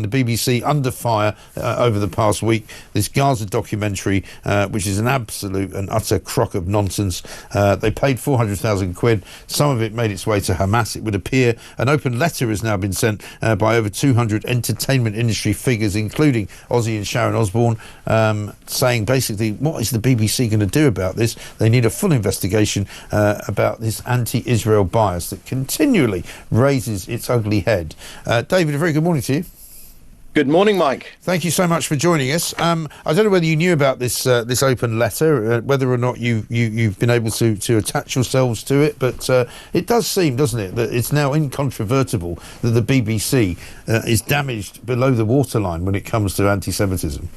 the BBC under fire over the past week. This Gaza documentary, which is an absolute and utter crock of nonsense. They paid 400,000 quid. Some of it made its way to Hamas, it would appear. An open letter has now been sent by over 200 entertainment industry figures, including Ozzy and Sharon Osbourne, saying basically, what is the BBC going to do about this? They need a full investigation about this anti-Israel bias that continually raises its ugly head. David, a very good morning to you. Good morning, Mike. Thank you so much for joining us. I don't know whether you knew about this open letter, whether or not you've been able to attach yourselves to it, but it does seem, doesn't it, that it's now incontrovertible that the BBC is damaged below the waterline when it comes to anti-Semitism.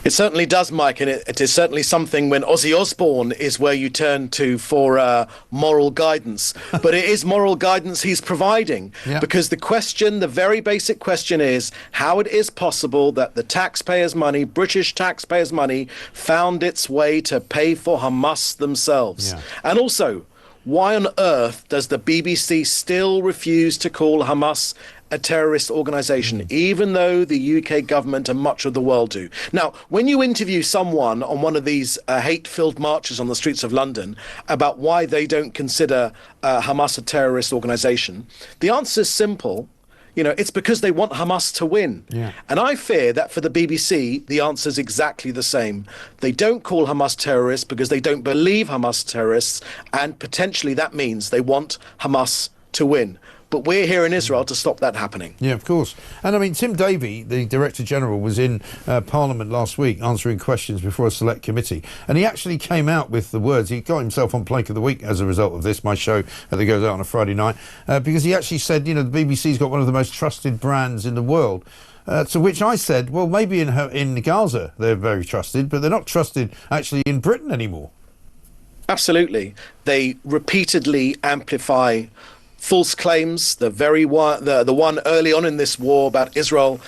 It certainly does, Mike, and it is certainly something when Ozzy Osbourne is where you turn to for moral guidance. But it is moral guidance he's providing, because the very basic question is how it is possible that the taxpayers' money, British taxpayers' money, found its way to pay for Hamas themselves. Yeah. And also, why on earth does the BBC still refuse to call Hamas a terrorist organisation, even though the UK government and much of the world do? Now, when you interview someone on one of these hate-filled marches on the streets of London about why they don't consider Hamas a terrorist organisation, the answer is simple. You know, it's because they want Hamas to win. Yeah. And I fear that for the BBC, the answer is exactly the same. They don't call Hamas terrorists because they don't believe Hamas terrorists, and potentially that means they want Hamas to win. But we're here in Israel to stop that happening. Yeah, of course. And I mean, Tim Davie, the Director General, was in Parliament last week answering questions before a select committee. And he actually came out with the words. He got himself on Plank of the Week as a result of this, my show that goes out on a Friday night, because he actually said, you know, the BBC's got one of the most trusted brands in the world. To which I said, well, maybe in Gaza they're very trusted, but they're not trusted actually in Britain anymore. Absolutely. They repeatedly amplify false claims. The one early on in this war about Israel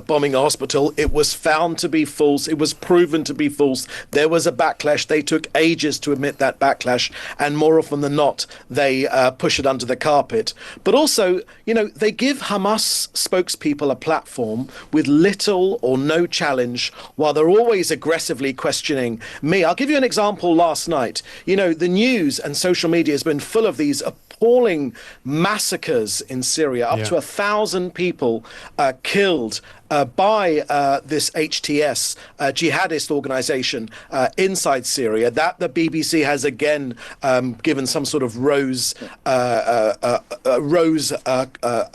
bombing a hospital, it was found to be false. It was proven to be false. There was a backlash. They took ages to admit that backlash, and more often than not, they push it under the carpet. But also, you know, they give Hamas spokespeople a platform with little or no challenge, while they're always aggressively questioning me. I'll give you an example last night. You know, the news and social media has been full of these appalling massacres in Syria, up to 1,000 people killed by this HTS jihadist organization inside Syria, that the BBC has again given some sort of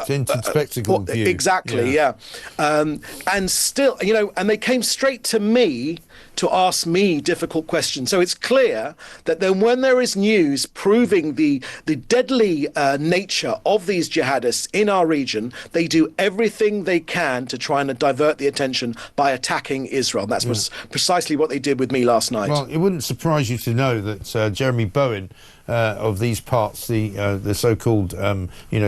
tinted spectacle view. Exactly, yeah. And still, you know, and they came straight to me to ask me difficult questions. So it's clear that then when there is news proving the deadly nature of these jihadists in our region, they do everything they can to try and divert the attention by attacking Israel. That's precisely what they did with me last night. Well, it wouldn't surprise you to know that Jeremy Bowen, of these parts, the so-called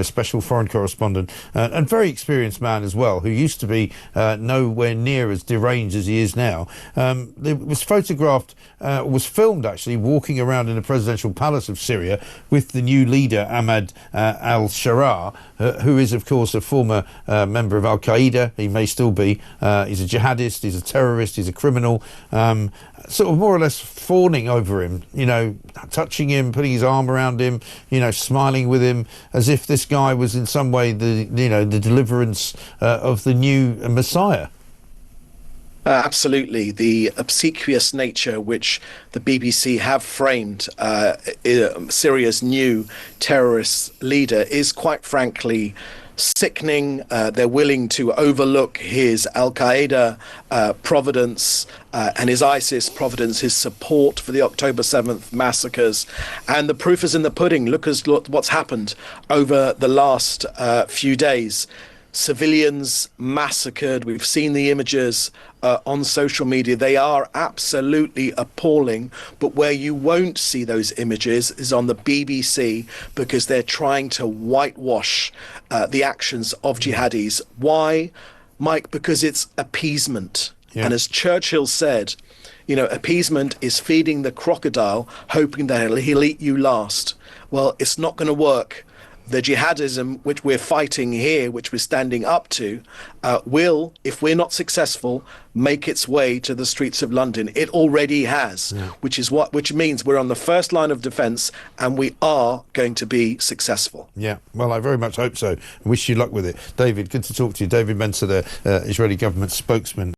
special foreign correspondent, and very experienced man as well, who used to be nowhere near as deranged as he is now, was filmed actually walking around in the presidential palace of Syria with the new leader Ahmad al-Sharaa, who is of course a former member of Al-Qaeda. He may still be. He's a jihadist, he's a terrorist, he's a criminal, sort of more or less fawning over him, you know, touching him, putting his arm around him, you know, smiling with him, as if this guy was in some way the deliverance of the new Messiah. Absolutely. The obsequious nature which the BBC have framed Syria's new terrorist leader is quite frankly sickening. They're willing to overlook his Al-Qaeda providence and his ISIS providence, his support for the October 7th massacres. And the proof is in the pudding. Look what's happened over the last few days. Civilians massacred. We've seen the images on social media. They are absolutely appalling. But where you won't see those images is on the BBC, because they're trying to whitewash the actions of jihadis. Why, Mike? Because it's appeasement. Yeah. And as Churchill said, you know, appeasement is feeding the crocodile, hoping that he'll eat you last. Well, it's not going to work. the jihadism which we're fighting here, which we're standing up to, will, if we're not successful, make its way to the streets of London. It already has, which means we're on the first line of defence, and we are going to be successful. Yeah, well, I very much hope so. I wish you luck with it. David, good to talk to you. David Mensa, the Israeli government spokesman.